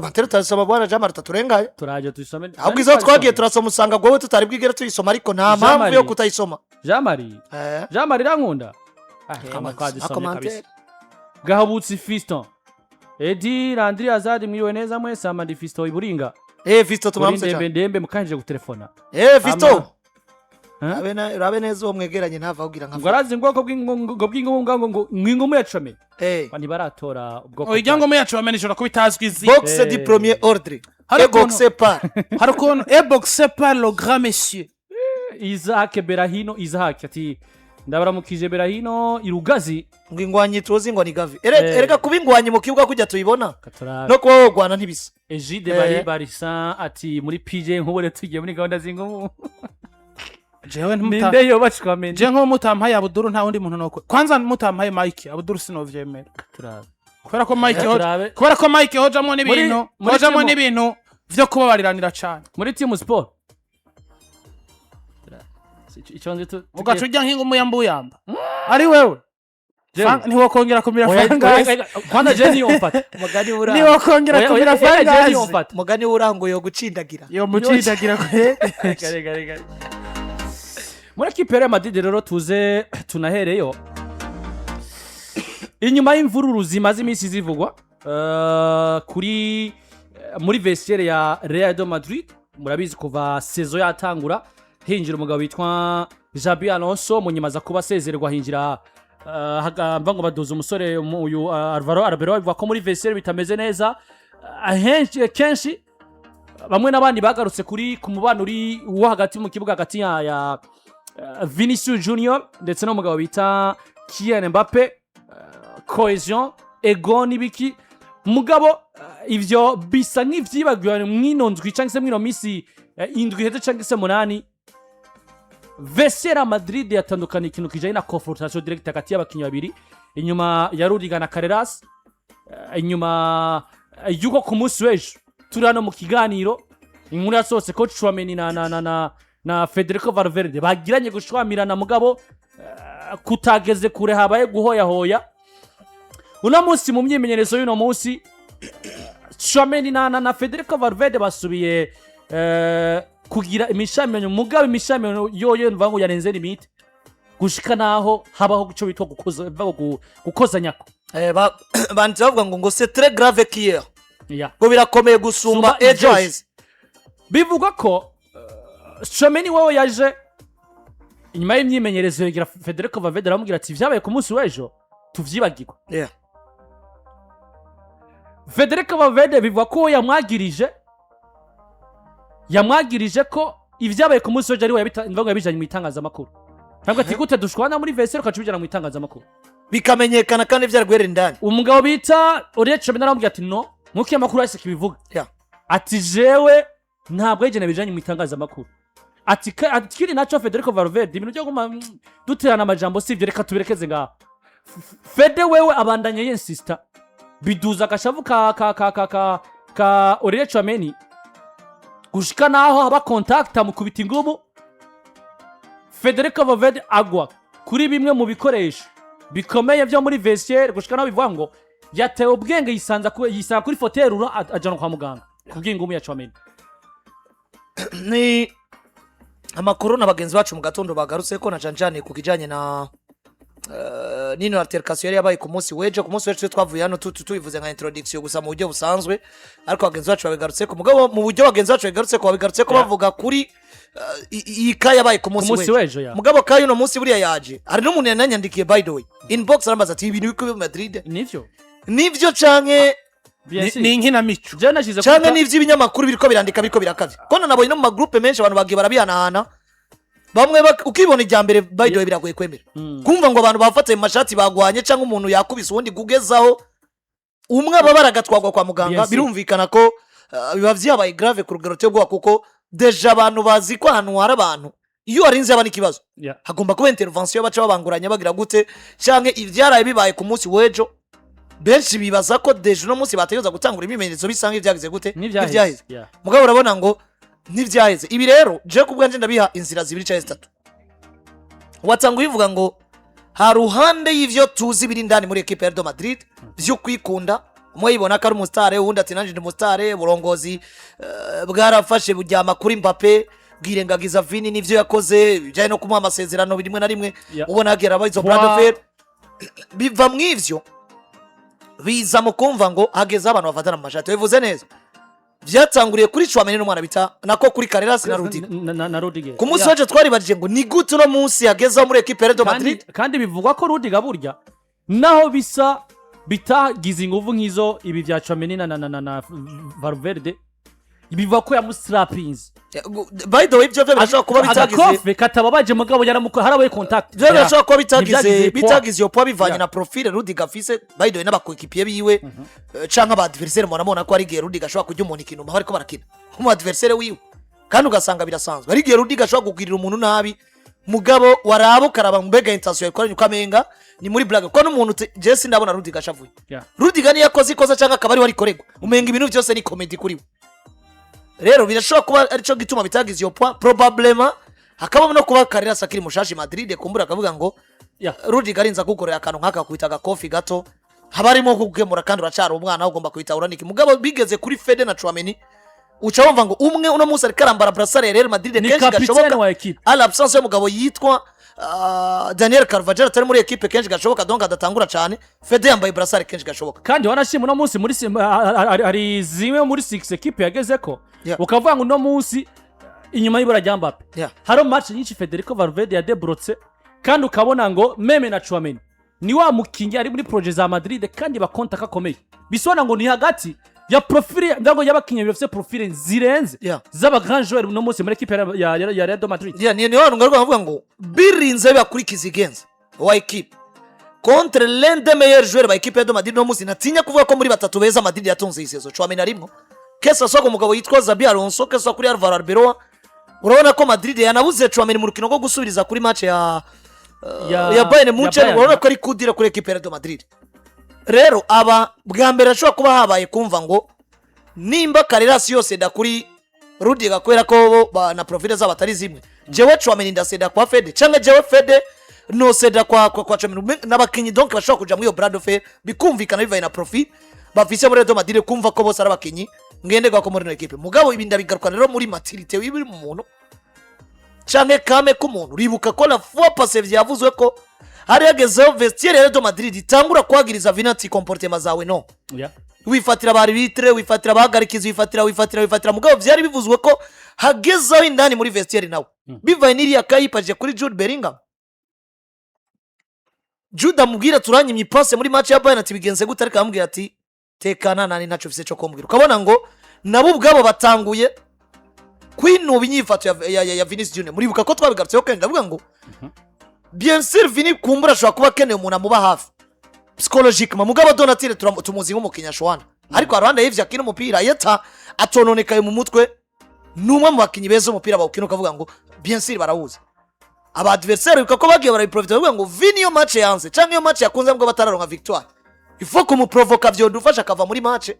commentaire tutasoma bwana Jamari taturengaye turaje tuyisome ahubwo izo twagiye turasoma usanga gwowe tutari bwigera tuyisoma ariko nta mpamvu yo kutayisoma Jamari rankunda kama twadisomye kabisa Gahabutsi Fiston Edi Landry Azadi mwiwe neza mwese amandi Fiston iburinga Fiston tumamutse cyane ndembe mukanje gutelefona Fiston Rabe neza uwo mwegeranye ntavagira nka Ngwarazi ngoko bw'ingunga ngo mwingumu yacome bandi baratora ubwoko Oyango yacome nishora kubitazwi izi Boxe du premier ordre Boxe par Harukon boxe par le grand monsieur Isaac Berahino ati ndabaramukije Berahino irugazi ngo ingwanyi tuzi ngo ni gavi ereka kuba ingwanyi mu kibuga kujya tuyibona no kuba wogwana ntibisa Ejide Barisa ati muri PJ nkubone tugiye muri gahunda zingumu jewe ninde yo bacwamene je nko mutampaye Abuduru nta wundi muntu noko kwanza mutampaye Mike Abuduru sinovyemera turabe kubera ko Mike hojamo n'ibintu vyo kubabariranira cyane muri team sport ichonze tu ugacujya nkingumu yambuyamba ari wewe ntiwokongera kumira fangazi kwanza jeni yomfata mugani ura ntiwokongera kumira fangazi mugani urango yo gucindagira gare muri kipere Madrid rero tuze tunahereyo inyuma y'imvururu zimaze iminsi zivugwa kuri muri vestiaire ya Real de Madrid murabizi kuva saison yatangura hinjira umugabo witwa Xabi Alonso munyimaza kuba sezererwa hinjira hagamba ngo baduza umusore uyu Alvaro Arbeloa bivuga ko muri vestiaire bitameze neza kenshi bamwe n'abandi bagarutse kuri ku mubano uri wo hagati mu kibuga hagati ya Vinicius Junior ndetse no mugabo bita Kylian Mbappe cohesion ego nibiki mugabo ivyo bisa nk'ivyibagiwe mwinondwi cyangwa se mwino misi indwi heze cyangwa se munani Vesera Madrid yatandukana ikintu kijanye na confrontation direct hagati y'abakinyi babiri inyuma ya Rudiger na Carreras inyuma yuko ku munsi w'ejo turano mu kiganiro inkuru yasose ko Tchouameni na Federico Valverde bagiranye gushwamirana mugabo kutageze kure habaye guhoya uno munsi mu myimenyerezo y'uno munsi Tchouameni na Federico Valverde basubiye kugira imishamirano mugabo imishamirano yoyo nvango yarenze limite gushika naho habaho guco bitwa gukozanyako banditse bavuga ngo c'est très grave hier ngo birakomeye gusumba ejoize bivuga ko Tchouameni wowe yaje inyuma y'imyimenyerezo yagira Federico Valverde aramubwira ati vyabaye ku munsi w'ejo tuvyibagirwa Federico Valverde bivuga ko yamwagirije ko ivyabaye ku munsi w'ejo ari we yabijanye mu itangazamakuru ntabwo ati gute dushwana muri vestiaire ukacubijana mu itangazamakuru bikamenyekana kandi vyaragwera indani umugabo bita Tchouameni aramubwira ati no nkuko amakuru yose kibivuga ati jewe ntabwo yigene bijanye mu itangazamakuru ati kiri naco Federico Valverde ibintu byo guma duterana amajambo sivyo reka tubirekeze ngaho Fede wewe abandanye yensista biduza agashavu ka Tchouameni gushika naho haba contact amukubita ingumu Federico Valverde agwa kuri bimwe mu bikoresho bikomeye byo muri vestiaire gushika naho bivuga ngo yatewe ubwenge yisanga kuri foterura ajana kwa muganga kubw'ingumu ya Tchouameni ni amakuru n'abagenzi bacu mu gatondo bagarutse ko na Janjane kukijanye na nino altercation yabaye ku munsi w'ejo twavuye hano tuyivuze nka introduction gusa mu buryo busanzwe ariko abagenzi bacu bagarutse ko mugabo mu buryo abagenzi bacu bagarutse ko bavuga kuri ikaya yabaye ku munsi w'ejo mugabo kayo no munsi buriya yaje hari n'umuntu yanyandikiye by the way inbox arambaza ati ibintu biko mu Madrid nivyo canke ni inkina mico canke n'ivy'ibinyamakuru biriko birandika biriko birakavye kono nabonye no mu magroupe menshi abantu bagiye barabihanahana bamwe ukibona ijyambere by the way biragoye kwemera kumva ngo abantu bafatanye mu mashati bagwanye canke umuntu yakubise ubundi gugezaho umwe abaragatwagwa kwa muganga birumvikana ko biba vyabaye grave ku rugero rwo kuko deja abantu bazi ko ahantu hari abantu iyo arinze abana ikibazo hagomba kuba intervention baca babanguranya bagira gute canke ivyaraye bibaye ku munsi w'ejo benshi bibaza ko deja no munsi bategeza gutangura imimenyerezo bisanga ivyagize gute ivyaheze mugabo urabona ngo n'ivyaheze ibi rero je kubwanje ndabiha inzira zibiri cyangwa zitatu watanga ubivuga ngo ha ruhande y'ivyo tuzi biri ndani muri equipe ya Real Madrid vyo kwikunda umwe yibona ko ari umusitare uwundi ati nanjye ndi umusitare uburongozi bwarafashe bujyama kuri Mbappe bwirengagiza Vini n'ivyo yakoze bijanye no kumuha amasezerano rimwe na rimwe ubona hagera izo Bradford biva mw'ivyo biza mu kumva ngo hageze abantu bafatana mu mashati bivuze neza vyatanguriye kuri Tchouameni n'umwana bita nako kuri Carreras na Rudiger ku munsi waje twaribajije ngo ni gute no munsi yageze muri equipe de Madrid kandi bivugwa ko Rudiger burya naho bisa bitagize inguvu nk'izo ibi vya Tchouameni na Valverde biva ko yamustrapinze by the way ibyo birashobora kuba bitagize agakofe katababaje mugabo yaramuko harabaye contact birashobora kuba bitagize yo bivanye na profile Rudiger afise by the way n'abakoekipiye biwe canka aba adversaire murabona ko ari gihe Rudiger ashobora kujya umuntu ikintu maho ariko barakina mu adversaire wiwe kandi ugasanga birasanzwe ari gihe Rudiger ashobora kugirira umuntu nabi mugabo warabo karaba mbega intention yakoranye ukamenga ni muri blague ko n'umuntu Jesse ndabona Rudiger ashavuye Rudiger ni yakoze ikoza canka akabari wari koregwa umenga ibintu byose ni comedy kuri we rero birashobora kuba arico gituma bitagize iyo point probablement hakaba no kuba Carreras akiri mushashi Madrid kumbura akavuga ngo Rudiger arinza gukorera akantu nkaka kwitaga kofi gato habarimo kugemura kandi uracara umwana ugomba kwitahura niki mugabo bigeze kuri Fede na Tchouameni uca wumva ngo umwe uno munsi ariko arambara brassard ya Real Madrid kenshi gashoboka à l'absence y'umugabo yitwa Daniel Carvajal atari muri equipe kenshi gashoboka donc adatangura cyane Fede yambaye brassard kenshi gashoboka kandi wanashima uno munsi muri ari zimwe muri 6 equipe yageze ko ukavuga ngo uno munsi inyuma y'ibura rya Mbappe haro match nyinshi Federico Valverde ya debrotse kandi ukabona ngo meme na Tchouameni ni wa mukingi ari muri projet za Madrid kandi bakonta kakomeye bisona ngo ni hagati ya profile ndago yabakinye bifite profile zirenze zaba grand joueur uno munsi muri equipe ya Real de Madrid ni wano ngaruka bavuga ngo birinze bakurikiza igenza wa equipe contre l'un des meilleurs joueurs ba equipe de Madrid no munsi natinya kuvuga ko muri batatu beza Madrid yatunze isezo Tchouameni arimo kesa soko umugabo yitwa Xabi Alonso kesa kuri Alvaro Arbeloa urabona ko Madrid yanabuze Tchouameni mu rukino rwo gusubiriza kuri match ya Bayern Munich urabona ko ari kudira kuri equipe de Madrid rero aba bwa mbere ashobora kuba habaye kumva ngo nimba Carreras yose da kuri Rudiger kwera ko na profile zabo atari zimwe jewe Tchouameni ndaseda kwa Fede canke jewe Fede no seda kwa Tchouameni n'abakinyi donc bashobora kuja muri yo Bradford bikumvikana bivaye na profile bafise muri Real Madrid kumva ko bose ari abakinyi ngende gwa ko muri equipe mugabo ibinda bigaruka rero muri maturité wibiri mu muntu canke kame ku muntu ribuka ko la fois passée vyavuzwe ko hari yagezeho vestiaire ya Real Madrid itangura kwagiriza vinati comportement zawe no wifatira bari bitre wifatira bagarikiza wifatira mugabo vyari bivuzwe ko hagezeho indani muri vestiaire nawe bivaye n'iriya kayipaje kuri Jude Bellingham Jude amubwira turanyimye passe muri match ya Bayern ati bigenze gute ariko amubwira ati tekana nani naco fise cyo kombwira ukabona ngo nabo ubwabo batanguye kwinuba inyifato ya Vinicius Junior muribuka ko twabigarutseho kandi ndavuga ngo bien sûr Vini kumbura ashobora kuba keneye umuntu amuba hafi psychologiquement mugabo Donatille tumuzi nk'umukinya shwana ariko aranda yivya kino umupira yeta atononekaye mu mutwe numwe mu bakinyi beza umupira bawukina ukavuga ngo bien sûr barawuzi aba adversaire bikako bagiye barabiprofita bavuga ngo Vini yo match yanze canke yo match yakunze ngo batararonka victoire il faut que mu provoca vyo dufasha kava muri match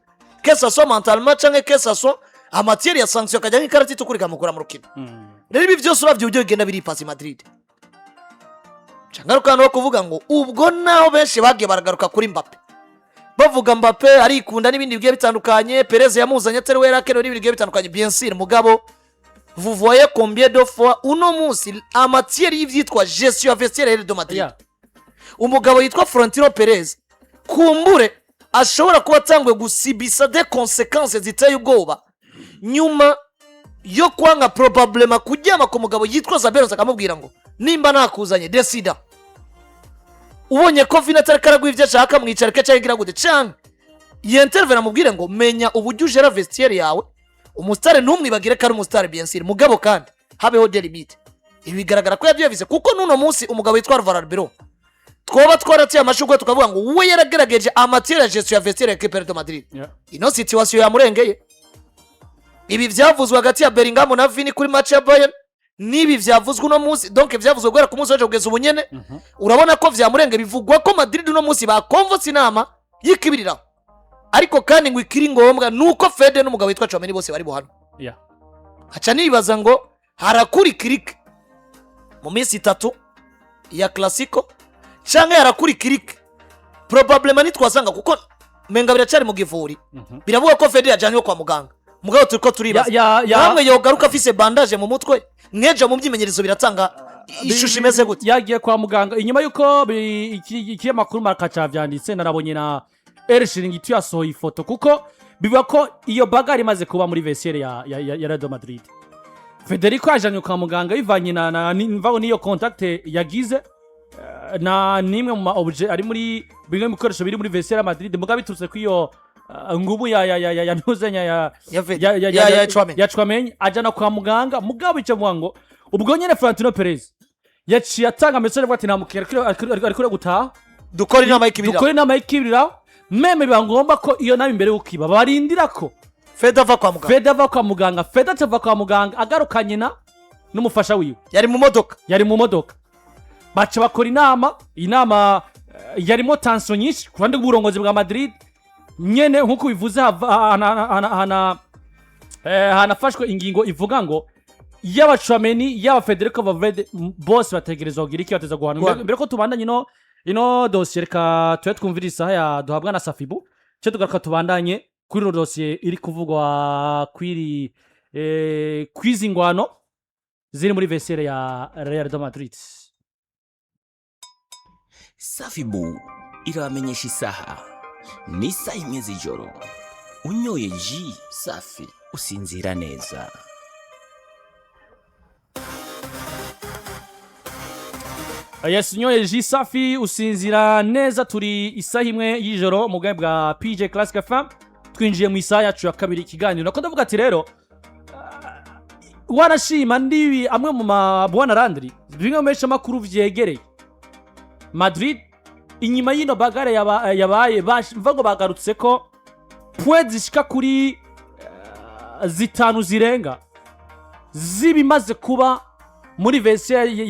que ça soit mentalement canke que ça soit en matière ya sanction kajya nk'ikarati tukuri kamukura mu rukino rero ibi byose uravyo ujye genda biri pasi Madrid changaruka no kuvuga ngo ubwo naho benshi bagiye baragaruka kuri Mbappe bavuga Mbappe ari ikunda n'ibindi bigiye bitandukanye Perez yamuzanye atari wera kero n'ibindi bigiye bitandukanye bien sûr mugabo vous voyez combien de fois uno munsi en matière y'ivyitwa gestion vestiaire de Madrid umugabo yitwa Florentino Perez kumbure ashobora kuba tangwe gusibisa des conséquences ziteye ubwoba nyuma yo kwanga probablement kujyama ku mugabo yitwa Zaberos akamubwira ngo nimba nakuzanye decida ubonye ko Vini atari karagwa ivyo ashaka mwicara ke cyangwa gute cyangwa yentervera mubwire ngo menya ubujye ujera vestiaire yawe umustare ntumwibagire ko ari umustare bien sûr mugabo kandi habeho de limite ibi bigaragara ko yavyivize kuko nuno munsi umugabo yitwa Alvaro Arbeloa twoba twaratiye amashugwe tukavuga ngo we yaragerageje amateur ya gestion ya vestiaire ya Real Madrid ino situation yamurengeye ibi vyavuzwe hagati ya Bellingham na Vini kuri match ya Bayern nibi vyavuzwe uno munsi donc vyavuzwe gwera ku munsi waje kugeza ubunyene urabona ko vyamurenge bivugwa ko Madrid uno munsi bakonvotse inama yikibirira ariko kandi ngo ikiri ngombwa nuko Fede n'umugabo witwa Tchouameni bose bari buhano haca nibaza ngo harakuri kirike mu minsi 3 ya Clasico canke harakuri kirike probablement nitwasanga kuko menga biracyari mu givuri biravuga ko Fede yajanywe kwa muganga mugabo turiko turibaza namwe yogaruka afise bandage mu mutwe nkeja mu byimenyerezo biratanga ishusho imeze gute yagiye kwa muganga inyuma yuko ikiye makuru Marca cavyanditse narabonye na Ershiringi tuyasohoye ifoto kuko bivuga ko iyo bagari imaze kuba muri vestiaire ya Real Madrid. Federico yajanywe kwa muganga bivanye na mvaho niyo contact yagize na nimwe mu objet ari muri bimwe mu bikoresho biri muri vestiaire ya Madrid mugabe biturutse ku iyo ngubu ya ntuzenya ya Tchouameni ajana kwa muganga mugabe icyo mwango ubwo nyene Florentino Perez yaciye atanga message avuga ati namukira ariko gutaha dukora inama y'ikibiriraho meme bangomba ko iyo nabi imbere ukiba barindira ko Fede ava kwa muganga Fede atava kwa muganga agarukanye n'umufasha wiwe yari mu modoka baca bakora inama yarimo tension nyinshi ku bandi bw'uburongozi bwa Madrid nyene nkuko bivuze hanafashwe ingingo ivuga ngo yaba Tchouameni yaba Federico Valverde bose bategerezwa kugira iki bateza guhana mbere ko tubandanye ino dossier ka twumvira isaha ya duhabwa na Safibu cyo tugaruka tubandanye kuri ino dossier iri kuvugwa kwizi Ngwano ziri muri vestiaire ya Real de Madrid. Safibu iramenyesha isaha ni saa 1 z'ijoro unyoye ji safi usinzira neza. Yes, unyoye ji safi usinzira neza turi isaha 1 y'ijoro mu bwa bwa PJ Classic FM twinjiye mu isaha yacu ya kabiri ikiganiro nako ndavuga ati rero warashima ndibi amwe mu mabwana Landry bimwe mu makuru vyegereye Madrid inyuma y'ino bagare yabaye mvango bagarutse ko point zishika kuri zitanu zirenga zibimaze kuba muri vestiaire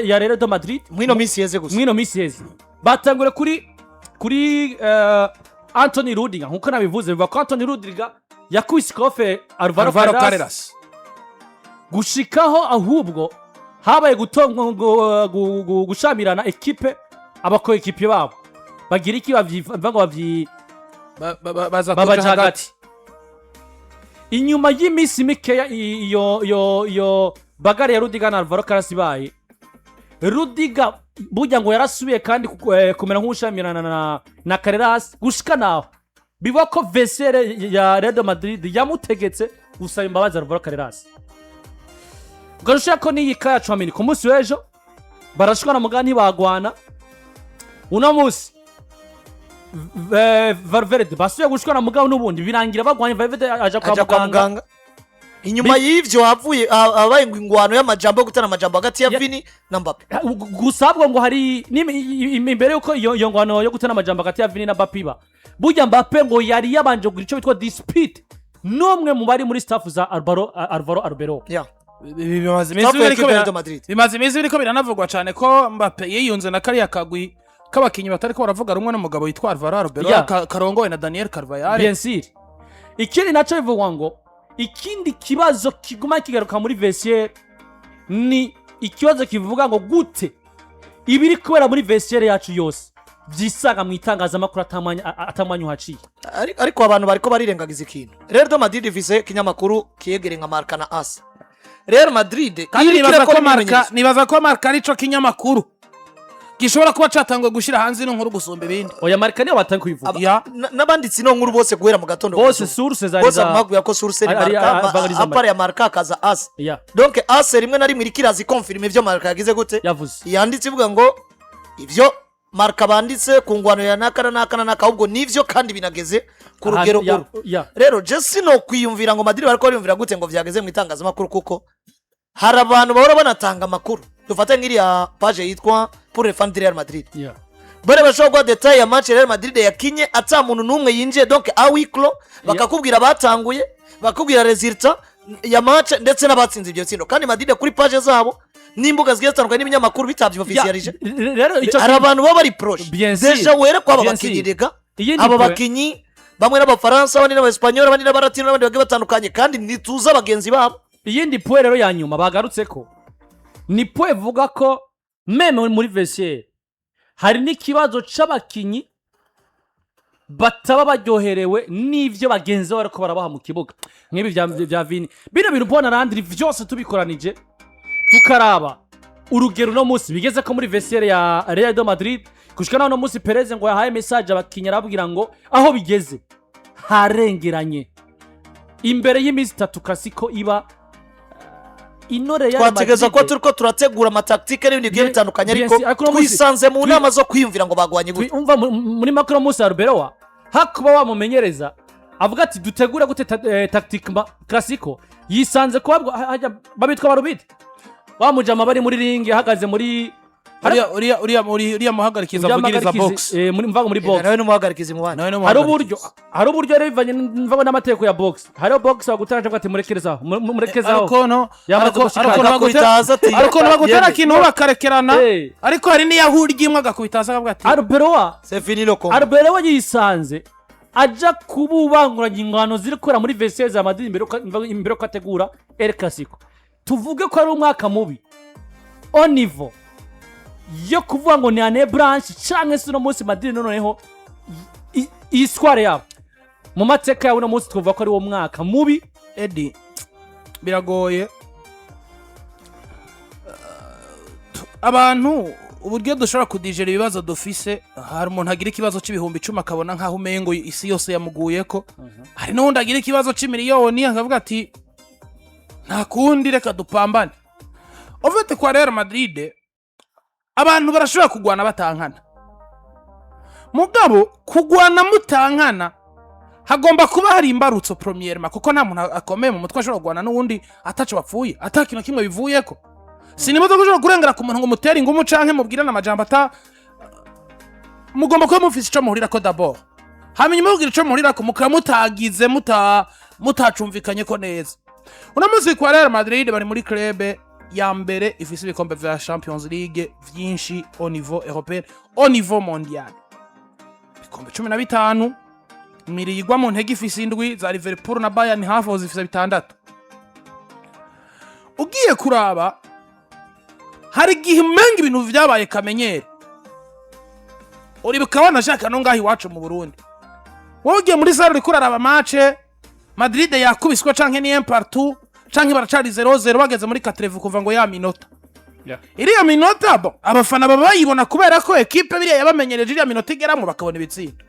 ya Real de Madrid mwino misi yeze batangure kuri Anthony Rudiger nkuko nabivuze bivuga ko Anthony Rudiger yakubise kofe Alvaro Carreras gushikaho ahubwo habaye gushamirana ekipe abako ekipe babo bagira iki bavanga baza hagati inyuma y'imisi mikeya iyo bagari ya Rudiger na Alvaro Carreras baye Rudiger burya ngo yarasubiye kandi kumera nk'ushamirana na Carreras gushika naho bivuga ko vestiaire ya Real de Madrid yamutegetse gusaba imbabazi Alvaro Carreras ugarushya ko niyi kaya Tchouameni ku munsi w'ejo barashwana mugani bagwana uno munsi Valverde basuye gushwana mugabo n'ubundi birangira bagwanye Valverde aja kwa muganga inyuma y'ivyo havuye abaye Ngwano y'amajambo gutana amajambo hagati ya Vini na Mbappe gusabwa ngo hari imbere yuko iyo Ngwano yo gutana amajambo hagati ya Vini na Mbappe burya Mbappe ngo yari yabanje kugira ico bitwa dispute nomwe mu bari muri staff za Alvaro Arbeloa bimaze imisi biriko biranavugwa cyane ko Mbappe yiyunze na kariya kagwi k'abakinyi batari ko baravuga rumwe n'umugabo witwa Alvaro Arbeloa karongowe na Daniel Carvajal bien sûr ikindi naco bivugwa ngo ikindi kibazo kiguma kigaruka muri vestiaire ni ikibazo kivuga ngo gute ibiri kubera muri vestiaire yacu yose byisaga mu itangazamakuru atamanya uhaciye ariko abantu bariko barirengagiza ikintu Real de Madrid ifise kinyamakuru kiyegere nka Marca na AS Real Madrid kandi nibaza ko Marca arico kinyamakuru gishobora kuba catangwe gushira hanze n'inkuru gusumba ibindi oya Marca niyo batanga kuyivuga n'abanditsi no nkuru bose guhera mu gatondo bose source za bose amaguye ko source ni Marca apare ya Marca kaza AS donc AS rimwe na rimwe irikirazi confirme ivyo Marca yagize gute yanditse ivuga ngo ivyo Marca banditse ku Ngwano ya nakana ahubwo nivyo kandi binageze ku rugero rero je sino kwiyumvira ngo Madrid bariko bariyumvira gute ngo vyageze mu itangazamakuru kuko hari abantu bahora banatanga amakuru dufate nk'iri ya page yitwa pour les fans de Real Madrid bare bashobora detail ya match Real Madrid yakinye ata muntu numwe yinjiye donc a wiklo bakakubwira batanguye bakubwira resultat ya match ndetse n'abatsinze ibyo tsindo kandi Madrid kuri page zabo n'imbuga zigiye zitandukanye n'ibinyamakuru bitavye officialije hari abantu baba bari proche deja wera kwa bakinyirega abo bakinyi bamwe n'abafaransa abandi n'abespanyol abandi n'abaratino n'abandi bagiye batandukanye kandi nituza abagenzi babo iyindi point rero ya nyuma bagarutse ko ni point vuga ko meme muri vestiaire hari n'ikibazo c'abakinyi bataba baryoherewe n'ivyo bagenzi babo bariko barabaha mu kibuga nk'ibi vya Vini bino bintu mbona Landry vyose tubikoranije tukaraba urugero no musi bigeze ko muri vestiaire ya Real de Madrid kushika no musi Perez ngo yahaye message abakinya arabwira ngo aho bigeze harengeranye imbere y'imisi 3 Clasico iba inore ya Madrid twategeza ko turiko turategura amataktike n'ibindi bigiye bitandukanye ariko twisanze mu nama zo kwiyumvira ngo bagwanye gute umva muri Macron Musa Arbeloa hakuba wamumenyereza avuga ati dutegura gute tactique Clasico yisanze ko babitwa barubite wamujama bari muri ring yahagaze muri uriya muhagarikiza avugiriza box mvaga muri box nawe n'umuhagarikizi mu bana hari uburyo rero bivanye mvaga n'amateko ya box hari box bagutaraje bwati murekerezaho ariko bagutara kintu bakarekerana ariko hari n'iyahurya imwe agakubitaza bwati Arbeloa c'est fini le combat Arbeloa yisanze aja kububanguranya ingwano ziri kora muri vestiaire za Madrid imbere ko ategura El Clasico tuvuge ko ari umwaka mubi au niveau yo kuvuga ngo ni ane branch canke se no munsi Madrid noneho isware yabo mu mateka yawe no munsi twavuga ko ari wo mwaka mubi Eddie biragoye abantu uburyo dushobora kudijera ibibazo dufise hari umuntu agira ikibazo c'ibihumbi 10 akabona nkaho umengo isi yose yamuguyeko hari n'undi agira ikibazo c'imiliyoni akavuga ati nta kundi reka dupambane ovete kwa Real Madrid abantu barashobora kugwana batankana mugabo kugwana mutankana hagomba kuba hari imbarutso premièrement kuko nta muntu akomeye mu mutwe ashobora kugwana n'uwundi ataco bapfuye atakino kimwe bivuyeko sinimoza kushobora kurengera ku muntu ngo mutera ingumu canke mubwirana amajambo ata mugomba kuba mufise ico muhurira ko d'abord hamenye mubwira ico muhurira ko mukamutagize mutacumvikanye ko neza unamuzi kwa Real Madrid bari muri club ya mbere ifise ibikombe vya Champions League vyinshi au niveau européen au niveau mondial ibikombe 15 mirigwa mu ntege ifise indwi za Liverpool na Bayern hafi zifise 6 ugiye kuraba hari gihe mengi ibintu vyabaye kamenyero uribuka wanashaka no ngahi wacu mu Burundi wogiye muri sare uriko uraraba match Madrid yakubiswe canke ni 1-1 canke baracari 0-0 bageze muri 4 kuva ngo ya minota iriya minota abafana baba bayibona kubera ko equipe biriya yabamenyereje iriya minota igeramo bakabona ibitsinda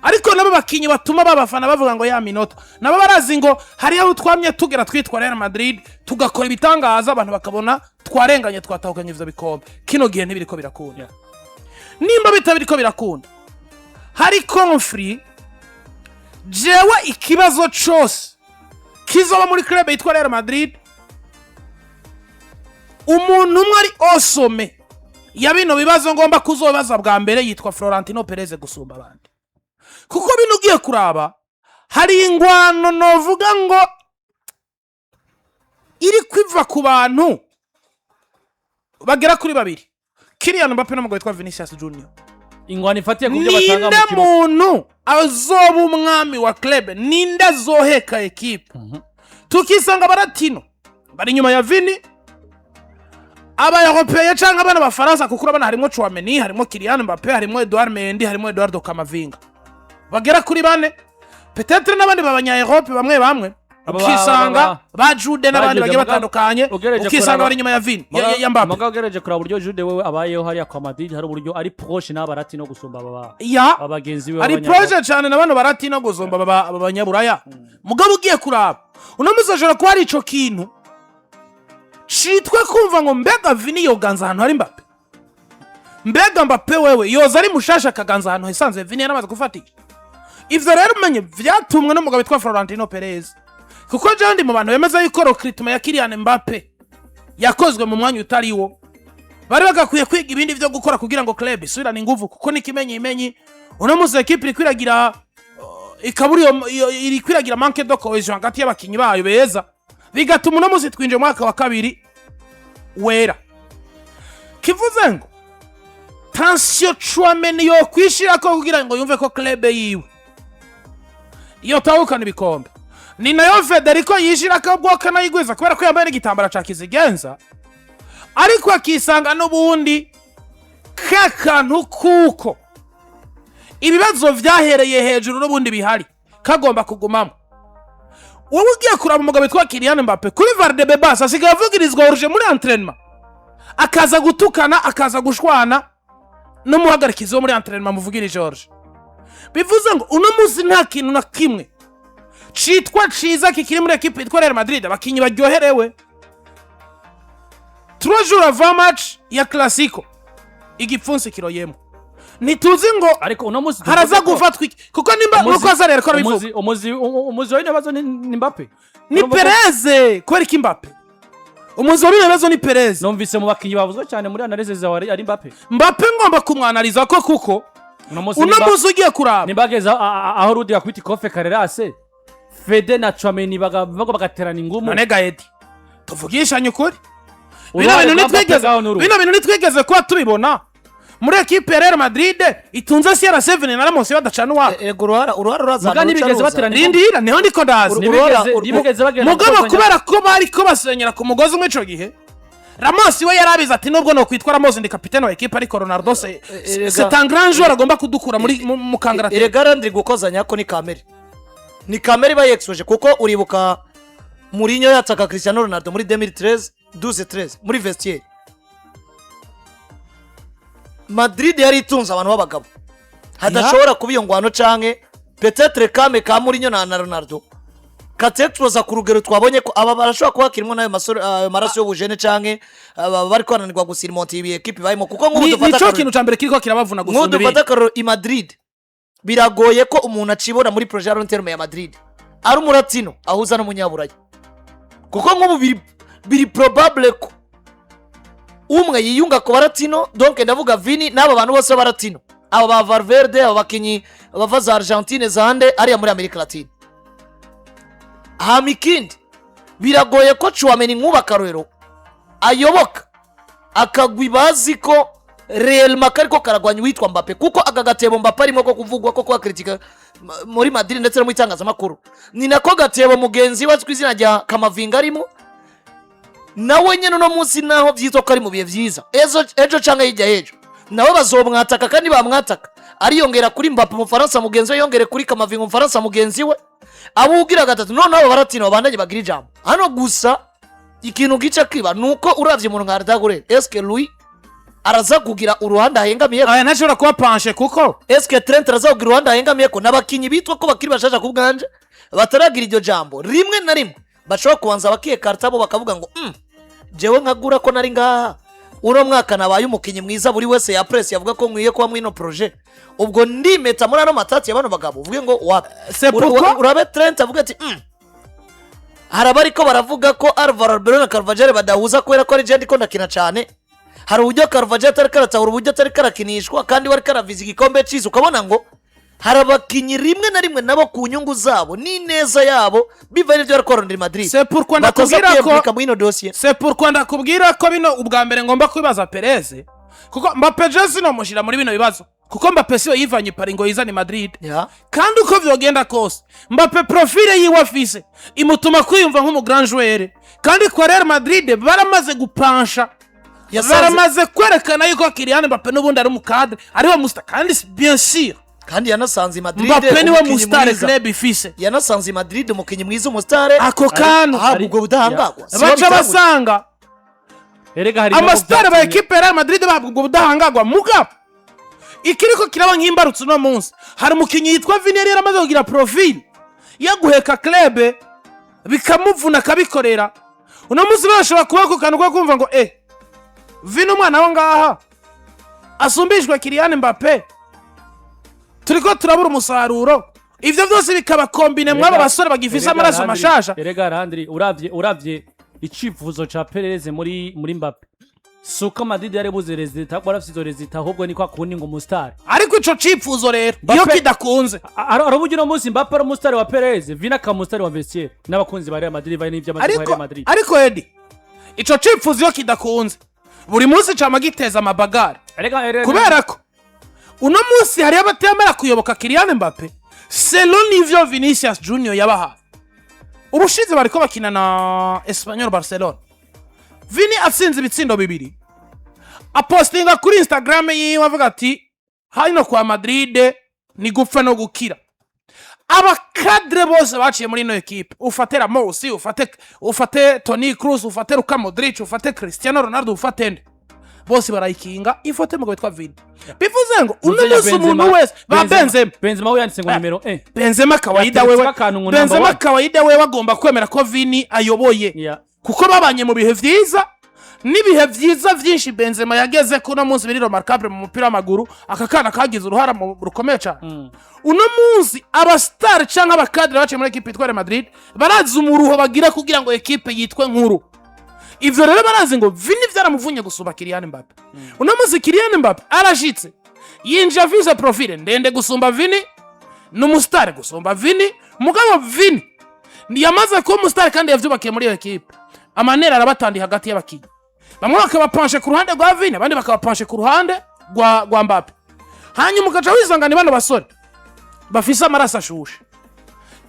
ariko nabo bakinyi batuma babafana bavuga ngo ya minota nabo barazi ngo hari aho twamye tugera twitwa Real Madrid tugakora ibitangaza abantu bakabona twarenganye twatahukanye ivyo bikombe kino gihe ntibiriko birakunda nimba bitabiriko birakunda hari conflit jewe ikibazo cyose kizoba muri club yitwa Real Madrid umuntu umwe ari osome ya bino bibazo ngomba kuzobaza bwa mbere yitwa Florentino Perez gusumba abandi kuko bino ugiye kuraba hari ingwano novuga ngo iri kwiva ku bantu bagera kuri babiri Kylian Mbappe n'umugabo witwa Vinicius Junior ingwano ifatiye ku byo batanga mu kibuga ninde muntu azoba umwami wa club ninde azoheka equipe tukisanga baratino bari nyuma ya Vini aba Europeye canke abana ba Faransa kuko abana harimo Tchouameni harimo Kylian Mbappe harimo Edouard Mendy harimo Eduardo Camavinga bagera kuri bane peut-être n'abandi babanya Europe bamwe ukisanga ba Jude n'abandi bagiye batandukanye ukisanga bari nyuma ya Vini ya Mbappe mugabo gereje kuri buryo Jude wewe abayeho hari kwa Madrid hari uburyo ari proche n'abarati no gusumba abagenzi we ari proche cyane n'abantu barati no gusumba abanyaburaya mugabo ugiye kuraba unamusajora ko hari ico kintu chitwe kumva ngo mbega Vini yoganza ahantu hari Mbappe mbega Mbappe wewe yoza ari mushasha kaganza ahantu hisanze Vini yaramaze gufatika ivyo rero umenye vyatumwe n'umugabo witwa Florentino Perez kuko je ndi mu bantu bemeza yuko recruitment ya Kylian Mbappe yakozwe mu mwanya utariwo bari bagakwiye kwiga ibindi byo gukora kugira ngo club isubirane inguvu kuko nikimenyi unamuze equipe ikwiragira ikaburiyo iri kwiragira manque de cohesion hagati y'abakinyi bayo beza bigatuma unamuze twinje mwaka wa kabiri wera kivuze ngo tension Tchouameni yo kwishira ko kugira ngo yumve ko club yiwe iyo tawukana ibikombe ni nayo Federico yishira ko bwoka nayigwiza kubera ko yambaye igitambara ca kizigenza ariko akisanga n'ubundi kakantu kuko ibibazo vyahereye hejuru n'ubundi bihari kagomba kugumamo. Wowe ugiye kuraba umugabo witwa Kylian Mbappe kuri Valverde basi asigaye avugirizwa uruje muri entraînement akaza gutukana akaza gushwana n'umuhagarikizi wo muri entraînement muvugire George. Bivuze ngo uno munsi nta kintu na kimwe citwa ciza kikiri muri equipe yitwa Real Madrid abakinyi baryoherewe. 3 jours avant match ya Clasico igipfunsi kiroyemo ntituzi ngo ariko uno munsi haraza gufatwa kuko nimba nuko azarera ko bivuga umuzi w'inabazo ni Mbappe ni Perez kweri ki Mbappe umuzi w'inabazo ni Perez. Numvise mu bakinyi bavuzwe cyane muri analyse zawe ari Mbappe ngomba kumwanaliza ko kuko uno munsi ugiye kuraba nimbageza aho Rudi yakwita kofe karerase Fede na Tchouameni bagaterana ingumu none gaedi tuvugishanye ukuri bino bintu nitwigeze kuba tubibona muri equipe ya Real Madrid itunze CR7 na Ramos badacana wa uruhara urazana nibigeze baterana indira niho ndiko ndazi nibigeze bagera mugabo kubera ko bari ko basenyera ku mugozi umwe ico gihe Ramos we yarabize ati nubwo no kwitwa Ramos ndi kapitene wa equipe ariko Ronaldo c'est un grand joueur agomba kudukura muri mukangara. Erega Landry gukozanya ko ni kamera bayexoje kuko uribuka Mourinho yataka Cristiano Ronaldo muri 2013 muri vestiaire. Madrid yari itunze abantu b'abagabo hadashobora kuba iyo Ngwano canke peut-être kame ka Mourinho na Ronaldo katektroza ku rugero twabonye ko aba barashobora kuba kirimo nayo maraso y'ubujene canke bari kwananirwa gusirimonta ibi equipe bayimo kuko nk'ubu dufata nico kintu cambere kiriko kirabavuna gusumba dufata karo i Madrid biragoye ko umuntu acibona muri projet ya long terme ya Madrid ari umuratino ahuza n'umunyaburayi kuko nk'ubu biri probable ko umwe yiyunga ko baratino donc ndavuga Vini n'aba bantu bose baratino aba ba Valverde aba bakinyi bava za Argentine zande ari muri Amerika Latine. Hamikindi biragoye ko Tchouameni nkubaka rero ayoboka akagwibazi ko Real Madrid ko karagwanya witwa Mbappe kuko agagatebo Mbappe arimo ko kuvugwa ko kwa kritika muri Madrid ndetse no mu itangazamakuru ni nako gatebo mugenzi wa twizina rya Camavinga arimo nawe nyene no munsi naho vyitwa ko ari mu bihe vyiza ejo canke yijya ejo nawe bazomwataka kandi bamwataka ariyongera kuri Mbappe mu Faransa mugenzi we yongere kuri Camavinga mu Faransa mugenzi we abo ugira gatatu none abo baratino bandanye bagira ijambo hano gusa ikintu gica kiba nuko uravye mu Ngardagure eske Louis araza kugira uruhanda hengamiye aya ntashobora kuba panche kuko eske Trent araza kugira uruhanda hengamiye ko nabakinyi bitwa ko bakiri bashasha kubganje bataragira iryo jambo rimwe na rimwe bashobora kubanza bakiye kartabo bakavuga ngo jewe nkagura ko nari ngaha uno mwaka nabaye umukinyi mwiza buri wese ya press yavuga ko nkwiye kuba mwino projet ubwo ndimeta muri ano matati y'abano bagabo uvuge ngo wapi urabe Trent avuga ati harabari ko baravuga ko Valverde na Carvajal badahuza kwera ko ari je ndiko ndakina cyane hari uburyo Carvajal atari karatahura uburyo atari karakinishwa kandi wari karaviza igikombe cyiza ukabona ngo harabakinyi rimwe na rimwe nabo ku nyungu zabo ni neza yabo bivaye n'ibyo Real Madrid. C'est pourquoi ndakubwira ko bino ubwa mbere ngomba kwibaza Perez kuko Mbappe Jesse no mushira muri bino bibazo kuko Mbappe siyo yivanye paringo yizani Madrid kandi uko vyogenda kose Mbappe profile yiwe afise imutuma kwiyumva nk'umu grand joueur kandi kwa Real Madrid baramaze gupansha baramaze kwerekana yuko Kylian Mbappe n'ubundi ari mu cadre ariho musta kandi bien sûr kandi yanasanze Madrid Mbappe niwe mustar club ifise yanasanze Madrid umukinyi mwiza umustare ako kanu ubwo budahangagwa baca basanga erega hari amastare ba equipe ya Real Madrid babwo budahangagwa mugabo ikiriko kiraba nk'imbarutso no munsi hari umukinyi yitwa Vini yari yaramaze kugira profile yaguheka club bikamuvuna kabikorera uno munsi bashobora kuba ku kantu ko kumva ngo Vini umwana wa ngaha asumbishwe Kylian Mbappe turiko turabura umusaruro ivyo byose bikaba kombine mwaba basore bagifisa amaraso mashasha. Erega Landry uravye icifuzo ca Perez muri Mbappe suko Madrid yari buze rezita kwa rafisizo rezita ahubwo ni kwa kundi ngo mustar ariko ico cifuzo rero iyo kidakunze arabugira no munsi Mbappe ari umustar wa Perez Vina ka mustar wa Vestiaire n'abakunzi bari Madrid bari n'ivyo Real Madrid ariko Edi ico cifuzo iyo kidakunze buri munsi cama giteza amabagare kubera ko uno munsi hari abatemera kuyoboka Kylian Mbappe selon niveau Vinicius Junior yabaha ubushize bariko bakina na Espanyol Barcelona Vini atsinze ibitsindo bibiri apostinga kuri Instagram yiwe avuga ati hano kwa Madrid ni gupfa no gukira. Abakadre bose baciye muri ino ekipe, ufate Ramos, ufate Toni Kroos, ufate Luka Modric, ufate Cristiano Ronaldo, ufate nde bose barayikinga ifote mugabo witwa Vini. Bivuze ngo uno munsi umuntu wese ba Benzema we yanditse ngo nimero Benzema kawaida wewe agomba kwemera ko Vini ayoboye kuko babanye mu bihe vyiza n'ibihe vyiza vyinshi Benzema yageze ko no munsi biri remarkable mu mupira w'amaguru akakana kagize uruhara mu rukomeye cyane. Uno munsi abastar cyangwa abakadre baciye muri equipe itware Madrid barazi umuruho bagira kugira ngo equipe yitwe nkuru. Ivyo rero barazi ngo Vini vyaramuvunye gusumba Kylian Mbappe. Uno munsi Kylian Mbappe arashitse yinja visa profile ndende gusumba Vini n'umustar gusumba Vini mugabo Vini ndiyamaze ko umustar kandi yavyubakiye muri iyo equipe. Amanera arabatandi hagati y'abakinyi. Bamwe bakabapanshe ku ruhande rwa Vini abandi bakabapanshe ku ruhande rwa Mbappe. Hanyuma ukaca wisangana bano basore bafise amaraso ashushe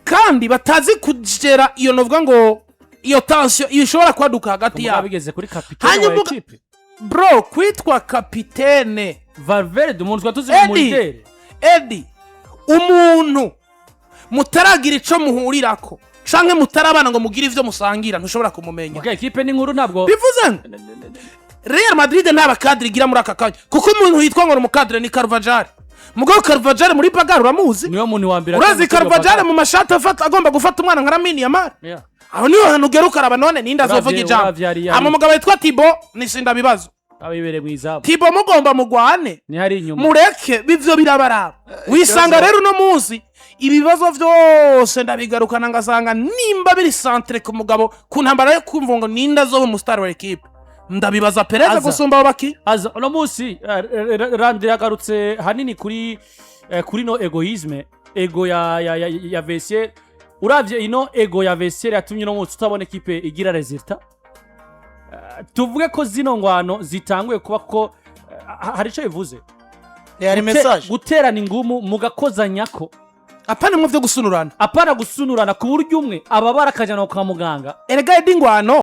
kandi batazi kugera iyo novuga ngo iyo tension ishobora kwaduka hagati yabo. Bigeze kuri kapitene wa equipe. Bro, kwitwa kapitene Valverde umuntu twatuzi mu leader. Eddie, umuntu mutaragira ico muhurirako canke mutarabana ngo mugire ivyo musangira ntushobora kumumenya. Okay, equipe ni nkuru ntabwo. Bivuze Real Madrid naba kadri gira muri akakanya kuko umuntu yitwa ngo umukadre ni Carvajal. Mugabo Carvajal muri Bagar uramuzi? Niyo muntu wa mbere. Urazi Carvajal mu mashati agomba gufata umwana nka Lamine Yamal. Aho niho hantu geruka araba none ninda azovuga ijambo. Ama mugabo yitwa Thibaut nisinda bibazo. Abibere mwiza. Thibaut mugomba mugwane. Ni hari inyuma. Mureke bivyo birabaraba. Wisanga rero no munsi ibibazo vyose ndabigarukana ngasanga nimba biri centre ku mugabo ku ntambara yo kumva ngo ninda zo mu star wa equipe. Ndabibaza Perez gusumba abaki. Aza no munsi Landry yagarutse hanini kuri no egoisme, ego ya Vestiaire. Uravye ino ego ya Vestiaire yatumye no munsi tutabona equipe igira resultat. Tuvuge ko zino ngwano zitanguye kuba ko hari ico bivuze. Yari message guterana ingumu mugakozanyako. Apana mu vyo gusunurana. Apana gusunurana ku buryo umwe ababara kajana kwa muganga. Erega Ngwano